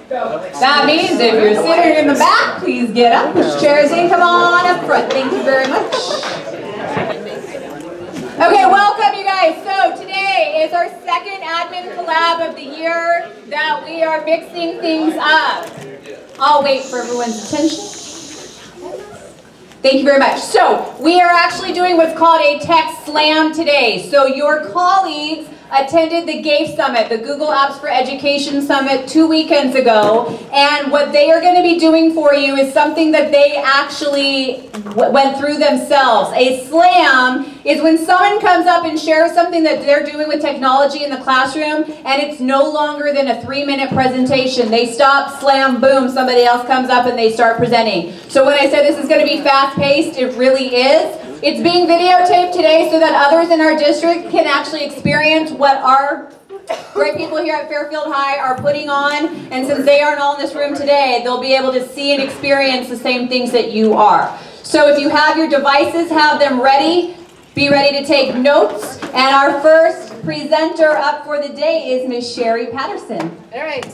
That means if you're sitting in the back, please get up, push chairs in, come on up front. Thank you very much. Okay, welcome you guys. So today is our second admin collab of the year that we are mixing things up. I'll wait for everyone's attention. Thank you very much. So we are actually doing what's called a tech slam today. So your colleagues attended the GAFE Summit, the Google Apps for Education Summit 2 weekends ago, and what they are going to be doing for you is something that they actually went through themselves. A slam is when someone comes up and shares something that they're doing with technology in the classroom, and it's no longer than a 3-minute presentation. They stop, slam, boom, somebody else comes up and they start presenting. So when I said this is going to be fast-paced, it really is. It's being videotaped today so that others in our district can actually experience what our great people here at Fairfield High are putting on. And since they aren't all in this room today, they'll be able to see and experience the same things that you are. So if you have your devices, have them ready. Be ready to take notes. And our first presenter up for the day is Miss Sherry Patterson. All right.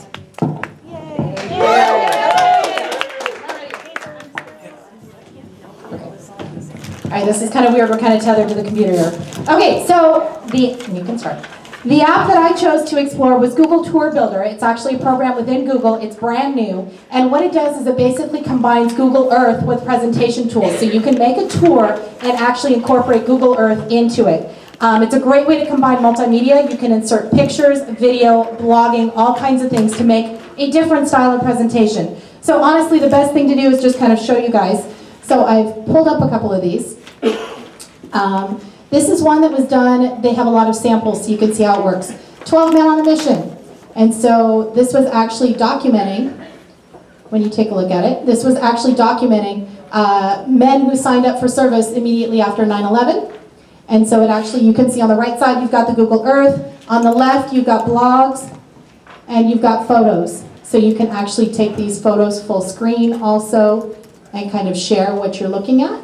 Yay. Yay. All right, this is kind of weird. We're kind of tethered to the computer here. Okay, so you can start. The app that I chose to explore was Google Tour Builder. It's actually a program within Google. It's brand new. And what it does is it basically combines Google Earth with presentation tools. So you can make a tour and actually incorporate Google Earth into it. It's a great way to combine multimedia. You can insert pictures, video, blogging, all kinds of things to make a different style of presentation. So honestly, the best thing to do is just kind of show you guys. So I've pulled up a couple of these. This is one that was done, they have a lot of samples so you can see how it works. 12 Men on a Mission. And so this was actually documenting, when you take a look at it, this was actually documenting men who signed up for service immediately after 9/11. And so it actually, you can see on the right side, you've got the Google Earth. On the left, you've got blogs, and you've got photos. So you can actually take these photos full screen also, and kind of share what you're looking at.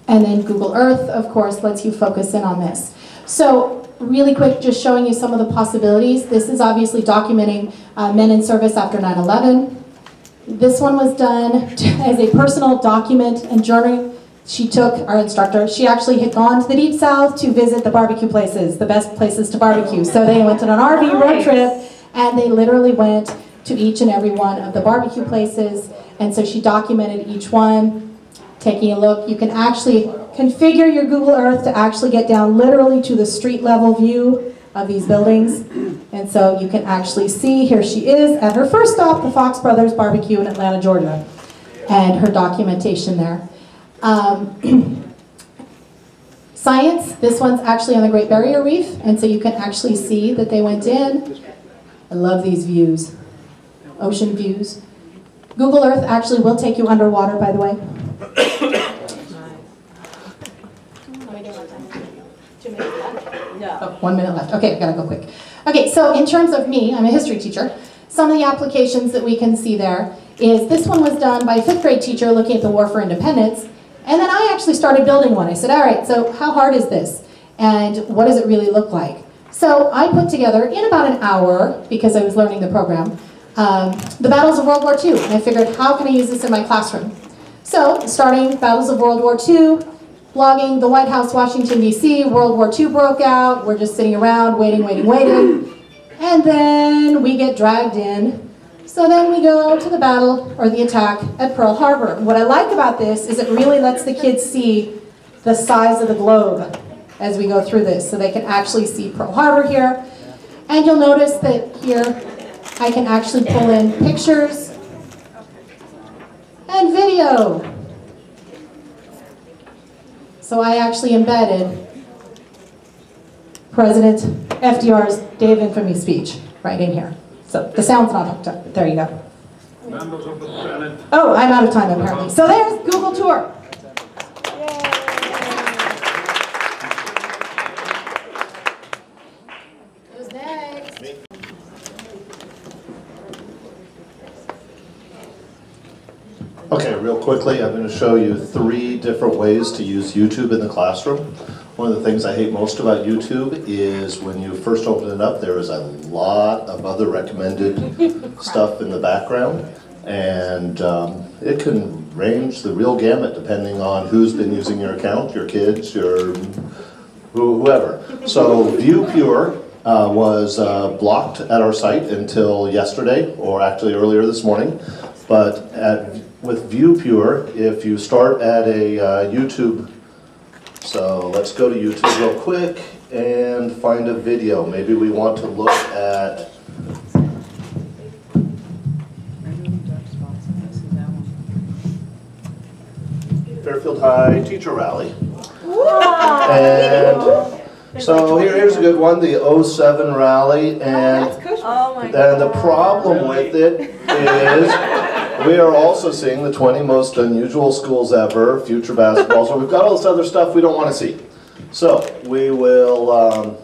And then Google Earth, of course, lets you focus in on this. So really quick, just showing you some of the possibilities. This is obviously documenting men in service after 9/11. This one was done as a personal document and journey. She took, our instructor, she actually had gone to the Deep South to visit the barbecue places, the best places to barbecue. So they went on an RV road trip, and they literally went to each and every one of the barbecue places. And so she documented each one. Taking a look, you can actually configure your Google Earth to actually get down literally to the street level view of these buildings. And so you can actually see, here she is at her first stop, the Fox Brothers Barbecue in Atlanta, Georgia, and her documentation there. Science, this one's actually on the Great Barrier Reef, and so you can actually see that they went in. I love these views, ocean views. Google Earth actually will take you underwater, by the way. Oh, 1 minute left. Okay, I've got to go quick. Okay, so in terms of me, I'm a history teacher. Some of the applications that we can see there is this one was done by a 5th grade teacher looking at the War for Independence. And then I actually started building one. I said, all right, so how hard is this? And what does it really look like? So I put together, in about an hour, because I was learning the program, the battles of World War II. And I figured, how can I use this in my classroom? So, starting battles of World War II, blogging the White House, Washington, D.C., World War II broke out, we're just sitting around, waiting. And then we get dragged in. So then we go to the battle, or the attack, at Pearl Harbor. What I like about this is it really lets the kids see the size of the globe as we go through this. So they can actually see Pearl Harbor here. And you'll notice that here, I can actually pull in pictures and video. So I actually embedded President FDR's Day of Infamy speech right in here. So the sound's not hooked up, but there you go. Members of the Senate. Oh, I'm out of time apparently. So there's Google Tour. Who's next? Okay, real quickly, I'm going to show you 3 different ways to use YouTube in the classroom. One of the things I hate most about YouTube is when you first open it up, there is a lot of other recommended stuff in the background, and it can range the real gamut depending on who's been using your account, your kids, your whoever. So ViewPure was blocked at our site until yesterday, or actually earlier this morning. But with ViewPure, if you start at a YouTube, so let's go to YouTube real quick and find a video. Maybe we want to look at Fairfield High Teacher Rally. And so here's a good one, the 07 rally, and the problem with it is we are also seeing the 20 most unusual schools ever, future basketball, so we've got all this other stuff we don't want to see. So we will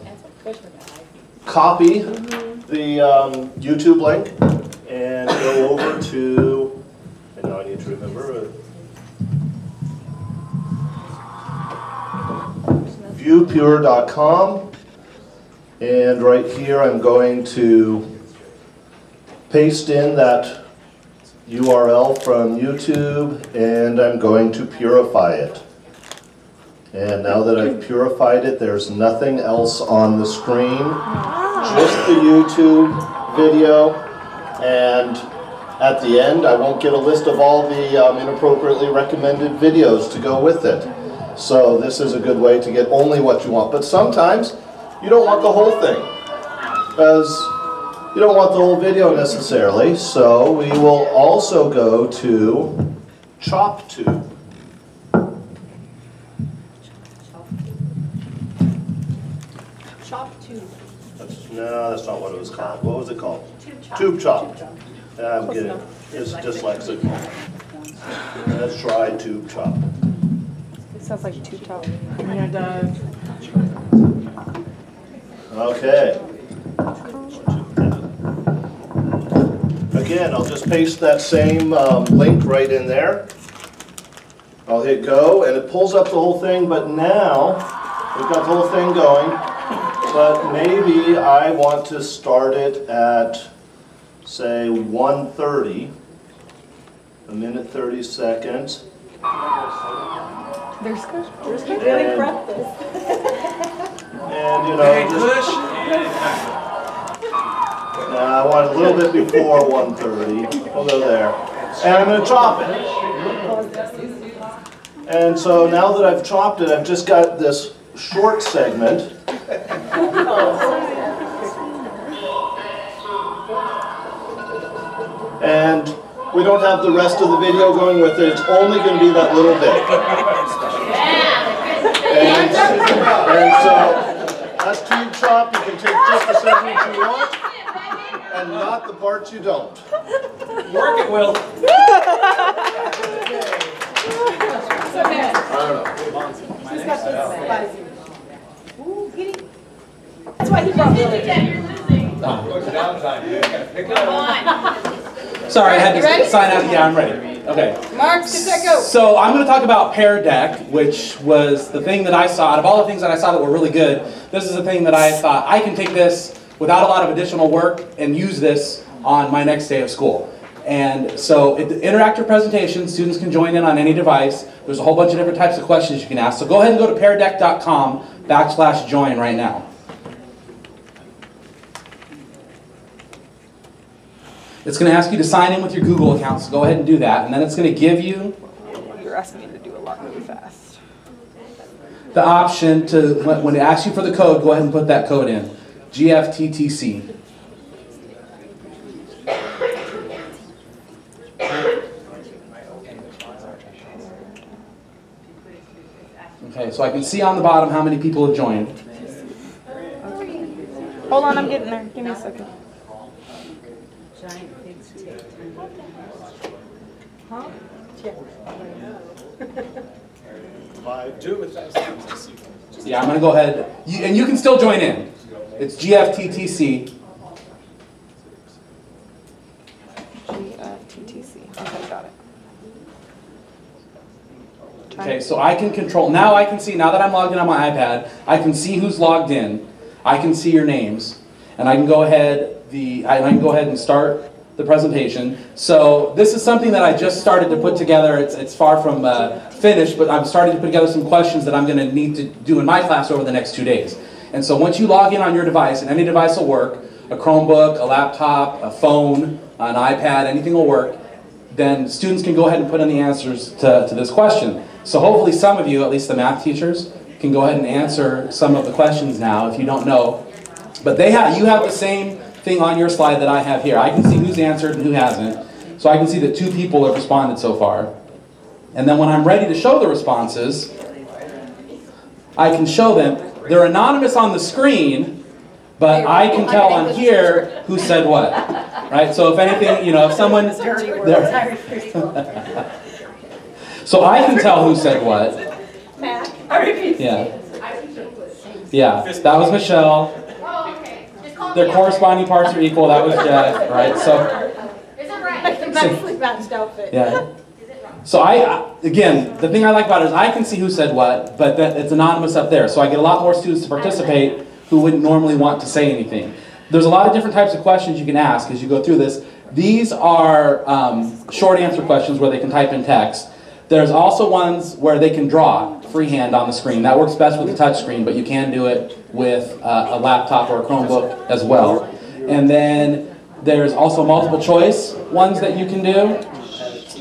copy the YouTube link and go over to, and now I need to remember, viewpure.com, and right here I'm going to paste in that URL from YouTube, and I'm going to purify it. And now that I've purified it, there's nothing else on the screen, just the YouTube video, and at the end I won't get a list of all the inappropriately recommended videos to go with it. So this is a good way to get only what you want. But sometimes you don't want the whole thing, because you don't want the whole video necessarily. So we will also go to ChopTube. ChopTube. No, that's not what it was called. What was it called? TubeChop. I'm getting it's dyslexic. Let's try TubeChop. Sounds like tube top. Okay. Again, I'll just paste that same link right in there. I'll hit go, and it pulls up the whole thing, but now we've got the whole thing going, but maybe I want to start it at, say, 1:30, 1:30 seconds. There's good. There's good. Really practice. And you know, just, I want a little bit before 1:30. We'll go there. And I'm going to chop it. And so now that I've chopped it, I've just got this short segment. And we don't have the rest of the video going with it. It's only going to be that little bit. And so that's TubeChop. You can take just the segments you want and not the parts you don't. Work it, Will. I don't know. Who's got this? Ooh, giddy. That's why he brought Willie. Come on. Sorry, I had to sign out. Yeah, I'm ready. Okay. Mark, get that go. So I'm going to talk about Pear Deck, which was the thing that I saw. Out of all the things that I saw that were really good, this is the thing that I thought I can take this without a lot of additional work and use this on my next day of school. And so interactive presentation, students can join in on any device. There's a whole bunch of different types of questions you can ask. So go ahead and go to peardeck.com/join right now. It's going to ask you to sign in with your Google account, so go ahead and do that. And then it's going to give you You're asking me to do a lot really fast. the option to, when it asks you for the code, go ahead and put that code in. GFTTC. Okay, so I can see on the bottom how many people have joined. Hold on, I'm getting there. Give me a second. Huh? Yeah, I'm going to go ahead. And you can still join in. It's GFTTC. GFTTC. Okay, got it. Okay, so I can control, now I can see, now that I'm logged in on my iPad, I can see who's logged in, I can see your names, and I can go ahead, and start the presentation. So this is something that I just started to put together. It's far from finished, but I'm starting to put together some questions that I'm going to need to do in my class over the next 2 days. And so once you log in on your device, and any device will work, a Chromebook, a laptop, a phone, an iPad, anything will work, then students can go ahead and put in the answers to this question. So hopefully some of you, at least the math teachers, can go ahead and answer some of the questions now if you don't know. But you have the same thing on your slide that I have here. I can see who's answered and who hasn't. So I can see that 2 people have responded so far. And then when I'm ready to show the responses, I can show them. They're anonymous on the screen, but I can tell on here who said what. Right? So if anything, if someone... So I can tell who said what. Yeah. Yeah, that was Michelle. Their corresponding parts are equal. That was Jeff, right? So, yeah. So again, the thing I like about it is I can see who said what, but it's anonymous up there. So I get a lot more students to participate who wouldn't normally want to say anything. There's a lot of different types of questions you can ask as you go through this. These are short answer questions where they can type in text. There's also ones where they can draw freehand on the screen. That works best with a touch screen, but you can do it with a laptop or a Chromebook as well. And then there's also multiple choice ones that you can do.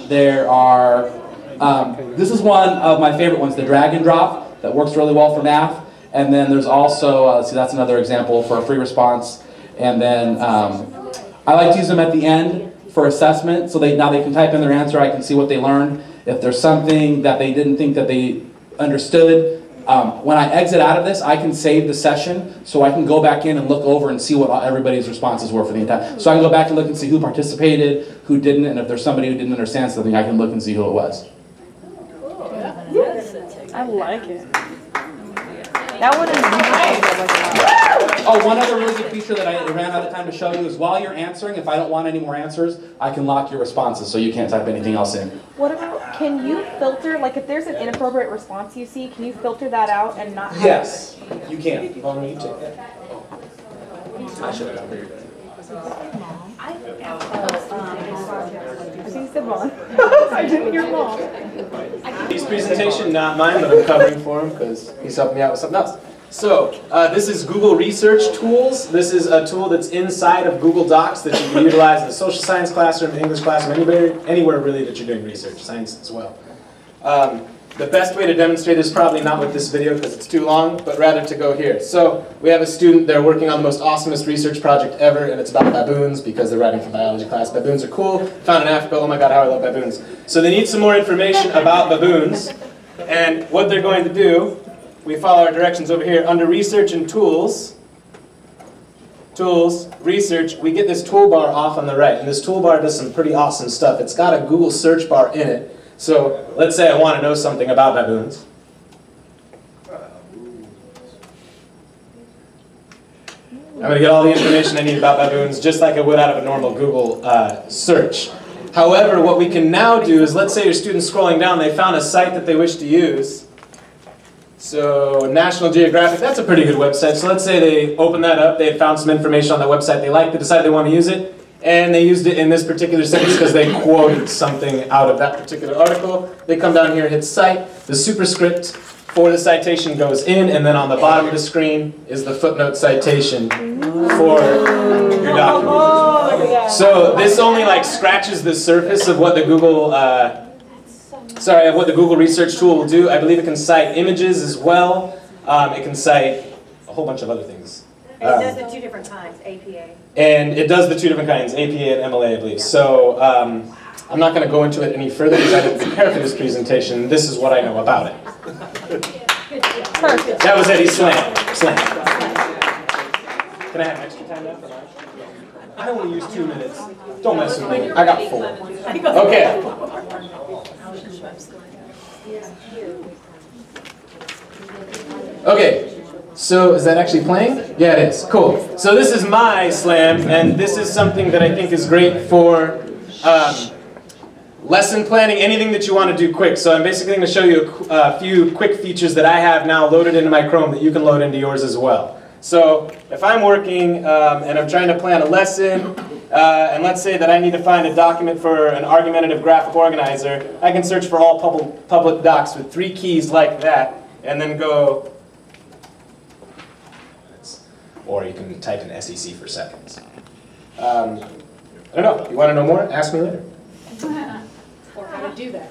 There are, this is one of my favorite ones, the drag and drop, that works really well for math. And then there's also, let's see, that's another example for a free response. And then I like to use them at the end for assessment, so now they can type in their answer, I can see what they learned. If there's something that they didn't think that they understood, when I exit out of this, I can save the session, so I can go back in and look over and see what everybody's responses were for the entire. So I can go back and look and see who participated, who didn't, and if there's somebody who didn't understand something, I can look and see who it was. I like it. That one is nice. Oh, one other really good feature that I ran out of time to show you is while you're answering, if I don't want any more answers, I can lock your responses so you can't type anything else in. What about, can you filter, like if there's an inappropriate response you see, can you filter that out and not have Yes, you can. Oh, you take that. I should have done it. I think Savon. I didn't hear mom. His presentation, not mine, but I'm covering for him because he's helping me out with something else. So, this is Google Research Tools. This is a tool that's inside of Google Docs that you can utilize in the social science classroom, English classroom, anywhere really that you're doing research, science as well. The best way to demonstrate is probably not with this video because it's too long, but rather to go here. So, we have a student, they're working on the most awesomest research project ever, and it's about baboons because they're writing for biology class. Baboons are cool, found in Africa, oh my god, how I love baboons. So they need some more information about baboons, and what they're going to do, we follow our directions over here. Under Research and Tools, Research, we get this toolbar off on the right, and this toolbar does some pretty awesome stuff. It's got a Google search bar in it. So let's say I want to know something about baboons. I'm going to get all the information I need about baboons just like I would out of a normal Google search. However, what we can now do is, let's say your student's scrolling down, they found a site that they wish to use. So National Geographic, that's a pretty good website. So let's say they open that up, they had found some information on that website they liked, they decided they want to use it, and they used it in this particular sentence because they quoted something out of that particular article. They come down here and hit Cite. The superscript for the citation goes in, and then on the bottom of the screen is the footnote citation for your document. So this only like scratches the surface of what the Google what the Google Research tool will do. I believe it can cite images as well. It can cite a whole bunch of other things. And it does the two different kinds, APA. And it does the two different kinds, APA and MLA, I believe. So I'm not going to go into it any further because I didn't prepare for this presentation. This is what I know about it. Perfect. That was Eddie's slam. Slam. Can I have extra time now for lunch? I only used 2 minutes. Don't mess with me. I got 4. Okay. Okay. So is that actually playing? Yeah, it is. Cool. So this is my slam, and this is something that I think is great for Lesson planning, anything that you want to do quick. So I'm basically going to show you a few quick features that I have now loaded into my Chrome that you can load into yours as well. So if I'm working and I'm trying to plan a lesson, and let's say that I need to find a document for an argumentative graphic organizer, I can search for all public docs with 3 keys like that, and then go, or you can type in SEC for seconds. I don't know, you want to know more? Ask me later. Or how to do that.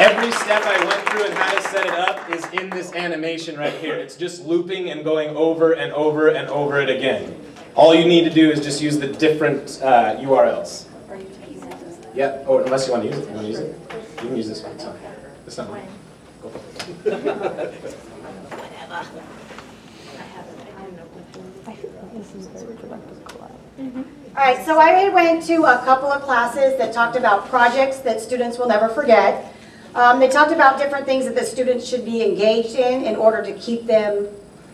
Every step I went through and how to set it up is in this animation right here. It's just looping and going over and over and over it again. All you need to do is just use the different URLs. Yeah, or unless you want to use it. You want to use it? You can use this one. It's fine. It's not mine. Go for it. All right, so I went to a couple of classes that talked about projects that students will never forget. They talked about different things that the students should be engaged in order to keep them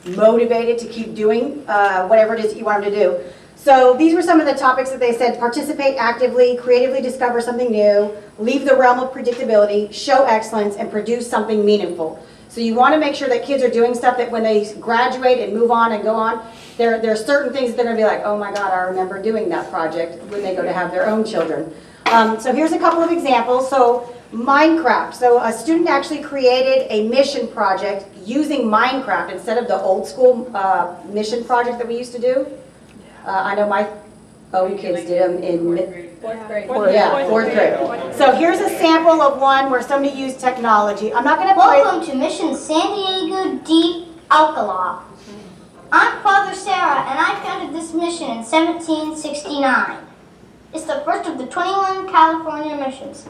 motivated to keep doing whatever it is that you want them to do. So these were some of the topics that they said: participate actively, creatively discover something new, leave the realm of predictability, show excellence, and produce something meaningful. So you want to make sure that kids are doing stuff that when they graduate and move on and go on, there are certain things that they're going to be like, oh my God, I remember doing that project when they go to have their own children. So here's a couple of examples. So Minecraft. So a student actually created a mission project using Minecraft instead of the old school mission project that we used to do. I know my own kids did them in Fourth grade. fourth grade. So here's a sample of one where somebody used technology. I'm not going to play. Welcome to Mission San Diego Deep Alcala. I'm Father Sarah, and I founded this mission in 1769. It's the first of the 21 California missions.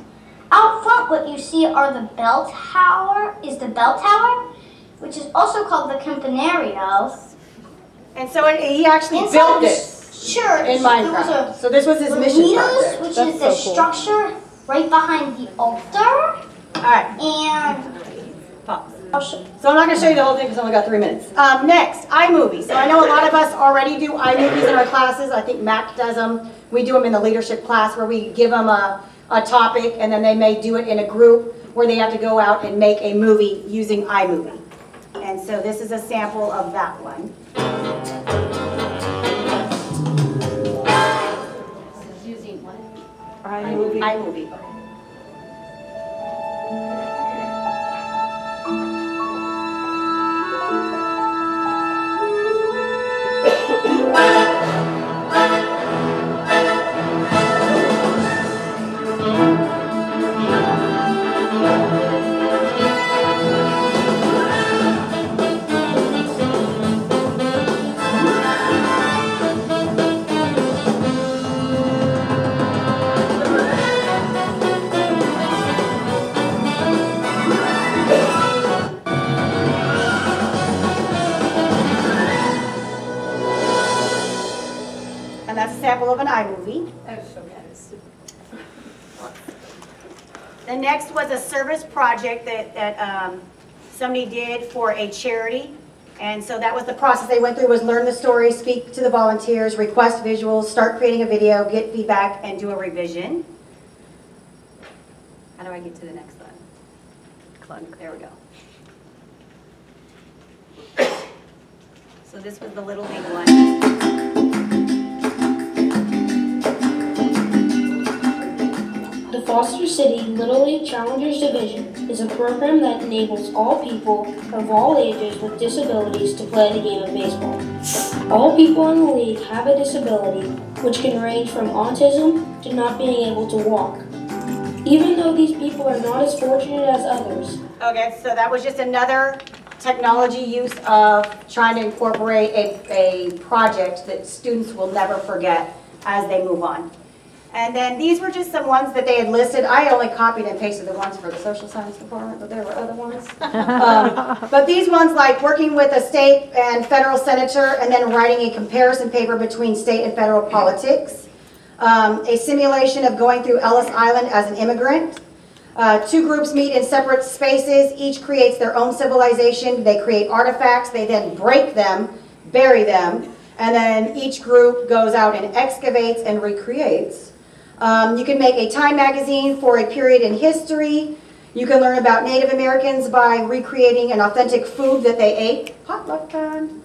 Out front, what you see are the bell tower, which is also called the Campanario. And so he actually built this church in Minecraft. So this was his mission project. Which is the structure right behind the altar. All right. And so I'm not going to show you the whole thing because I only got 3 minutes. Next, iMovie. So I know a lot of us already do iMovies in our classes. I think Mac does them. We do them in the leadership class where we give them a topic and then they may do it in a group where they have to go out and make a movie using iMovie. And so this is a sample of that one. This is using what? iMovie. Sample of an iMovie. The next was a service project that somebody did for a charity. And so that was the process they went through, was learn the story, speak to the volunteers, request visuals, start creating a video, get feedback, and do a revision. How do I get to the next one? Clunk, there we go. So this was the Little Big one. The Foster City Little League Challengers Division is a program that enables all people of all ages with disabilities to play the game of baseball. All people in the league have a disability, which can range from autism to not being able to walk. Even though these people are not as fortunate as others. Okay, so that was just another technology use of trying to incorporate a project that students will never forget as they move on. And then these were just some ones that they had listed. I only copied and pasted the ones for the social science department, but there were other ones. But these ones, like working with a state and federal senator and then writing a comparison paper between state and federal politics. A simulation of going through Ellis Island as an immigrant. 2 groups meet in separate spaces. Each creates their own civilization. They create artifacts. They then break them, bury them, and then each group goes out and excavates and recreates. You can make a Time magazine for a period in history. You can learn about Native Americans by recreating an authentic food that they ate. Potluck time.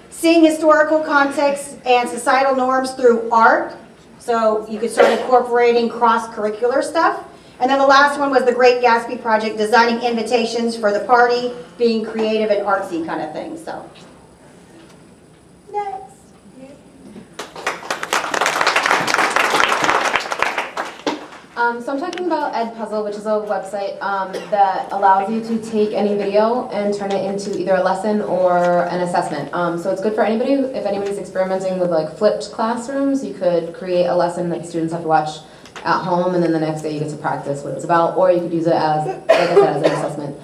Seeing historical context and societal norms through art. So you could start incorporating cross-curricular stuff. And then the last one was the Great Gatsby Project, designing invitations for the party, being creative and artsy kind of thing. So, next. So I'm talking about Edpuzzle, which is a website that allows you to take any video and turn it into either a lesson or an assessment. So it's good for anybody, if anybody's experimenting with like flipped classrooms, you could create a lesson that students have to watch at home, and then the next day you get to practice what it's about, or you could use it as, like I said, as an assessment.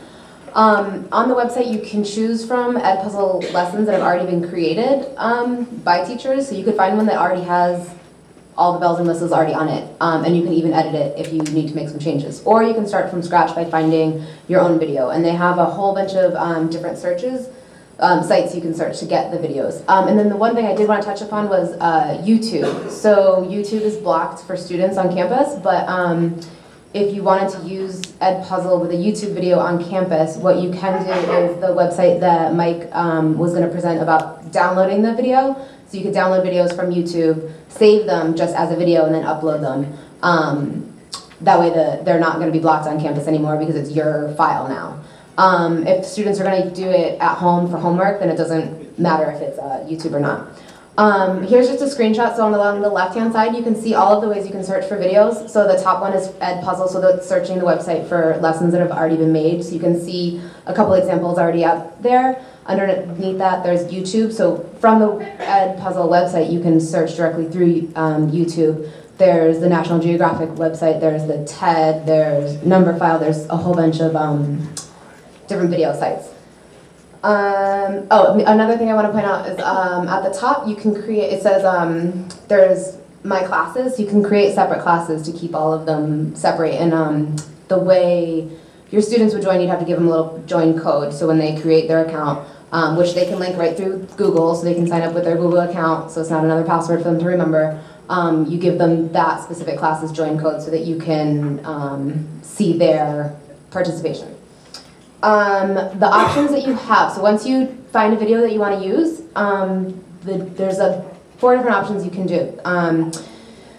On the website, you can choose from Edpuzzle lessons that have already been created by teachers, so you could find one that already has all the bells and whistles already on it, and you can even edit it if you need to make some changes. Or you can start from scratch by finding your own video, and they have a whole bunch of different searches, sites you can search to get the videos. And then the one thing I did want to touch upon was YouTube. So YouTube is blocked for students on campus, but if you wanted to use Edpuzzle with a YouTube video on campus, what you can do is the website that Mike was going to present about downloading the video. So you could download videos from YouTube, save them just as a video, and then upload them. That way they're not going to be blocked on campus anymore because it's your file now. If students are going to do it at home for homework, then it doesn't matter if it's YouTube or not. Here's just a screenshot. So on the left-hand side, you can see all of the ways you can search for videos. So the top one is Edpuzzle, so that's searching the website for lessons that have already been made. So you can see a couple examples already up there. Underneath that, there's YouTube. So from the Edpuzzle website, you can search directly through YouTube. There's the National Geographic website, there's the TED, there's Numberphile, there's a whole bunch of different video sites. Oh, another thing I want to point out is at the top you can create, it says there's my classes. You can create separate classes to keep all of them separate, and the way your students would join, you'd have to give them a little join code, so when they create their account, which they can link right through Google, so they can sign up with their Google account, so it's not another password for them to remember. You give them that specific class's join code so that you can see their participation. The options that you have, so once you find a video that you want to use, there's 4 different options you can do.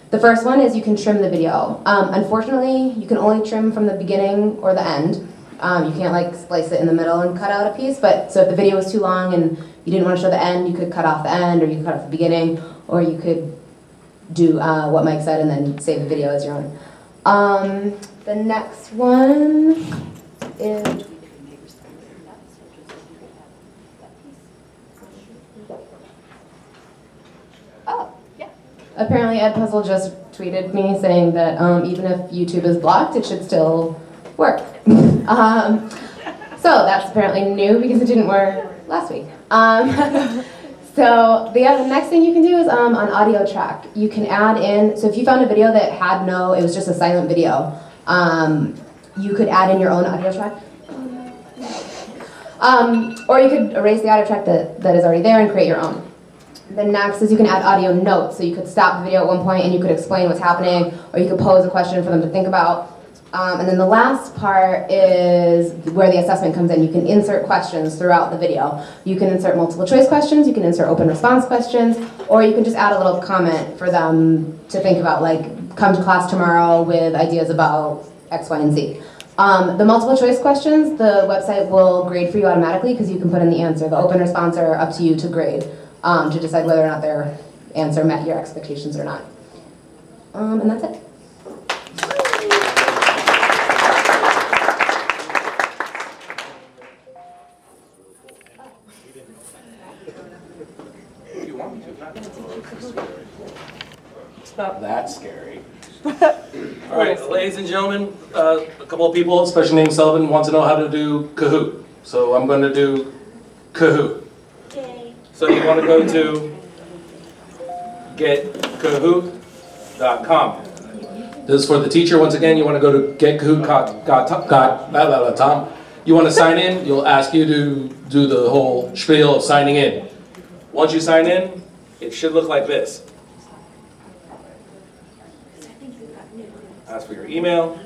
The first one is you can trim the video. Unfortunately, you can only trim from the beginning or the end. You can't like splice it in the middle and cut out a piece, but so if the video was too long and you didn't want to show the end, you could cut off the end, or you could cut off the beginning, or you could do what Mike said and then save the video as your own. The next one is... Apparently Edpuzzle just tweeted me saying that even if YouTube is blocked, it should still work. So that's apparently new because it didn't work last week. So the next thing you can do is on audio track. You can add in, so if you found a video that had it was just a silent video, you could add in your own audio track. Or you could erase the audio track that is already there and create your own. The next is you can add audio notes, so you could stop the video at one point and you could explain what's happening, or you could pose a question for them to think about. And then the last part is where the assessment comes in. You can insert questions throughout the video. You can insert multiple choice questions, you can insert open response questions, or you can just add a little comment for them to think about, like, come to class tomorrow with ideas about X, Y, and Z. The multiple choice questions, the website will grade for you automatically because you can put in the answer. The open response are up to you to grade. To decide whether or not their answer met your expectations or not. And that's it. It's not that scary. All right, ladies and gentlemen, a couple of people, especially named Sullivan, want to know how to do Kahoot. So I'm going to do Kahoot. So you want to go to getkahoot.com. This is for the teacher. Once again, you want to go to getkahoot.com. You want to sign in, you'll ask you to do the whole spiel of signing in. Once you sign in, it should look like this. ask for your email.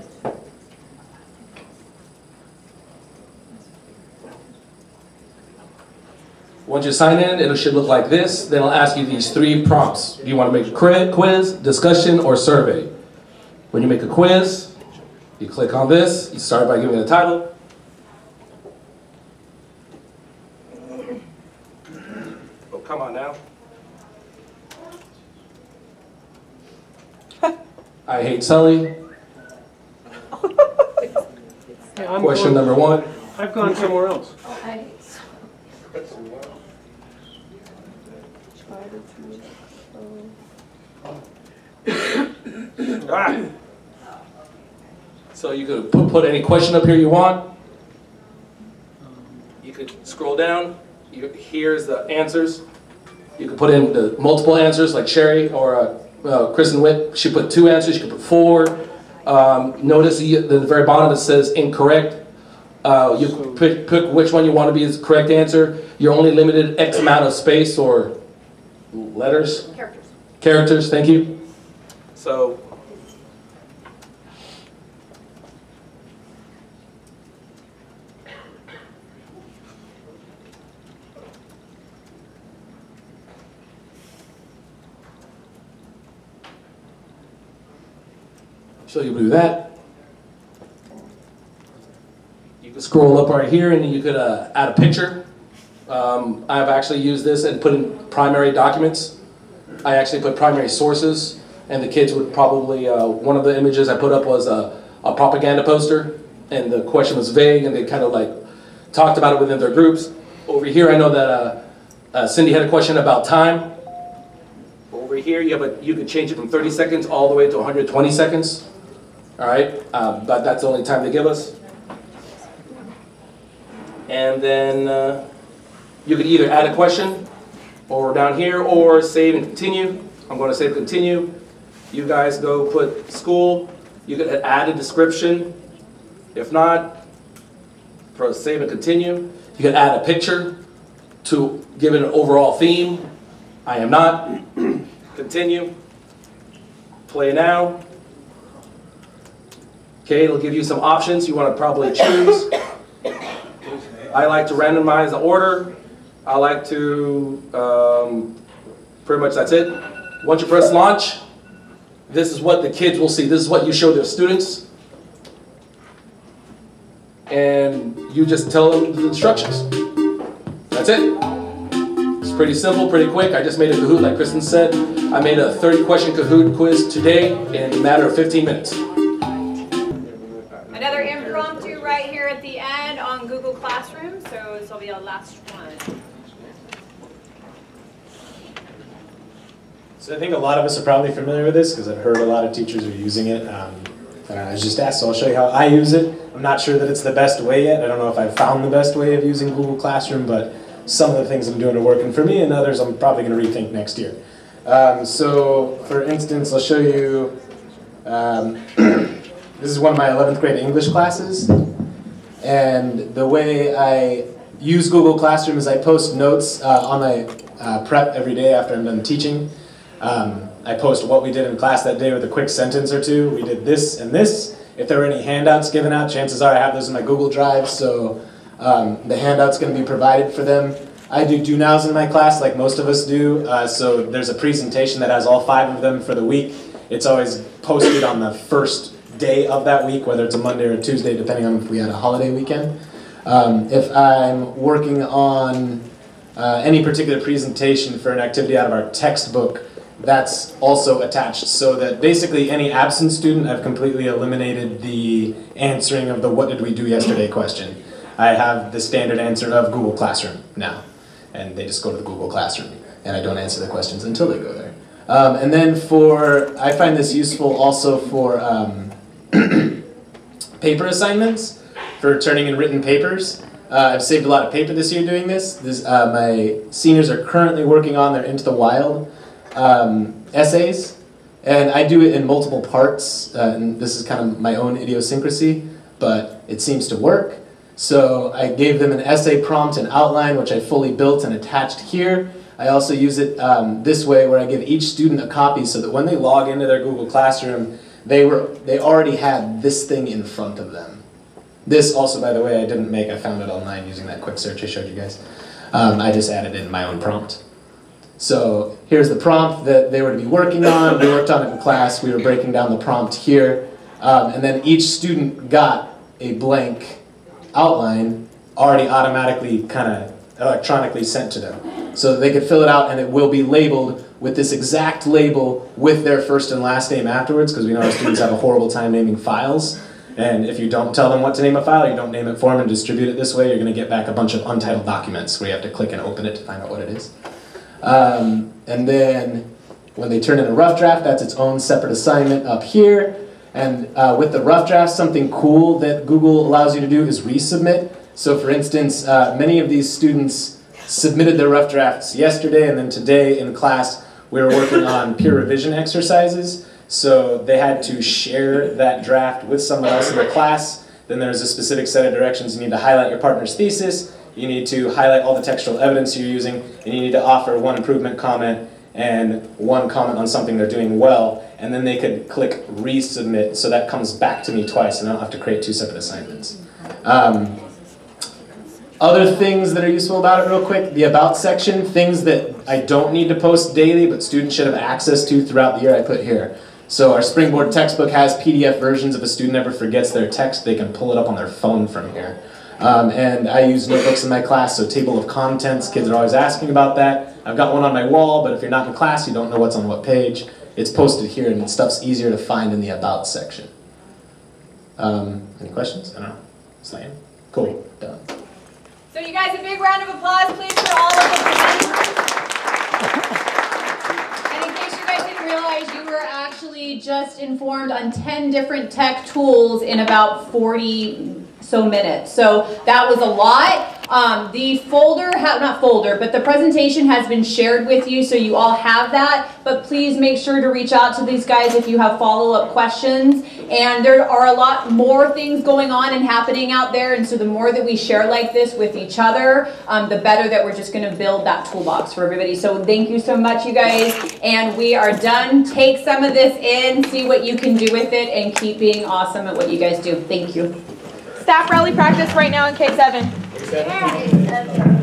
Once you sign in, it should look like this. Then I'll ask you these 3 prompts. Do you want to make a quiz, discussion, or survey? When you make a quiz, you click on this. You start by giving it a title. Oh, come on now. I hate Sully. Question number 1. I've gone somewhere else. Ah. So you could put any question up here you want. You could scroll down. Here's the answers. You could put in the multiple answers like Sherry or Kristen Witt. She put 2 answers. You could put 4. Notice the very bottom it says incorrect. You pick which one you want to be the correct answer. You're only limited X amount of space or letters. Characters. Thank you. So. So you do that. You can scroll up right here and you could add a picture. I've actually used this and put in primary documents. I actually put primary sources, and the kids would probably, one of the images I put up was a propaganda poster, and the question was vague, and they kind of like talked about it within their groups. Over here, I know that Cindy had a question about time. Over here, you could change it from 30 seconds all the way to 120 seconds. All right, but that's the only time they give us. And then you could either add a question, or down here, or save and continue. I'm going to save continue. You guys go put school. You could add a description. If not, press save and continue. You could add a picture to give it an overall theme. I am not. Continue. Play now. Okay, it'll give you some options you want to probably choose. I like to randomize the order. I like to, pretty much that's it. Once you press launch, this is what the kids will see. This is what you show their students. And you just tell them the instructions. That's it. It's pretty simple, pretty quick. I just made a Kahoot, like Kristen said. I made a 30-question Kahoot quiz today in a matter of 15 minutes. Another impromptu right here at the end on Google Classroom, so this will be our last one. So I think a lot of us are probably familiar with this because I've heard a lot of teachers are using it. I was just asked, so I'll show you how I use it. I'm not sure that it's the best way yet. I don't know if I've found the best way of using Google Classroom, but some of the things I'm doing are working for me, and others I'm probably going to rethink next year. So for instance, I'll show you, this is one of my 11th grade English classes, and the way I use Google Classroom is I post notes on my prep every day after I'm done teaching. I post what we did in class that day with a quick sentence or two. We did this and this. If there were any handouts given out, chances are I have those in my Google Drive, so the handout's going to be provided for them. I do nows in my class like most of us do, so there's a presentation that has all 5 of them for the week. It's always posted on the first day of that week, whether it's a Monday or a Tuesday, depending on if we had a holiday weekend. If I'm working on any particular presentation for an activity out of our textbook, that's also attached, so that basically any absent student, I've completely eliminated the answering of the what did we do yesterday question. I have the standard answer of Google Classroom now, and they just go to the Google Classroom, and I don't answer the questions until they go there. And then I find this useful also for paper assignments, for turning in written papers. I've saved a lot of paper this year doing this. My seniors are currently working on their Into the Wild essays, and I do it in multiple parts, and this is kind of my own idiosyncrasy, but it seems to work. So I gave them an essay prompt and outline, which I fully built and attached here. I also use it this way, where I give each student a copy so that when they log into their Google Classroom, they already had this thing in front of them. This also, by the way, I didn't make. I found it online using that quick search I showed you guys. I just added in my own prompt. So here's the prompt that they were to be working on. We worked on it in class. We were breaking down the prompt here. And then each student got a blank outline already automatically kind of electronically sent to them. So they could fill it out and it will be labeled with this exact label with their first and last name afterwards, because we know our students have a horrible time naming files. And if you don't tell them what to name a file, you don't name it for them and distribute it this way, you're going to get back a bunch of untitled documents where you have to click and open it to find out what it is. And then when they turn in a rough draft, that's its own separate assignment up here. And with the rough draft, something cool that Google allows you to do is resubmit. So for instance, many of these students submitted their rough drafts yesterday, and then today in class we were working on peer revision exercises. So they had to share that draft with someone else in the class. Then there's a specific set of directions. You need to highlight your partner's thesis, you need to highlight all the textual evidence you're using, and you need to offer one improvement comment and one comment on something they're doing well, and then they could click resubmit, so that comes back to me twice, and I don't have to create two separate assignments. Other things that are useful about it real quick, the About section, things that I don't need to post daily, but students should have access to throughout the year, I put here. So our Springboard textbook has PDF versions. If a student ever forgets their text, they can pull it up on their phone from here. And I use notebooks in my class, so table of contents, kids are always asking about that. I've got one on my wall, but if you're not in class, you don't know what's on what page. It's posted here, and stuff's easier to find in the About section. Any questions? I don't know. Slam? Cool. Done. So you guys, a big round of applause, please, for all of the And in case you guys didn't realize, you were actually just informed on 10 different tech tools in about 40 so minutes. So that was a lot. The folder, not folder, but the presentation has been shared with you, so you all have that. But please make sure to reach out to these guys if you have follow-up questions. And there are a lot more things going on and happening out there, and so the more that we share like this with each other, the better that we're just going to build that toolbox for everybody. So thank you so much, you guys. And we are done. Take some of this in, see what you can do with it, and keep being awesome at what you guys do. Thank you. Staff rally practice right now in K7. Yeah.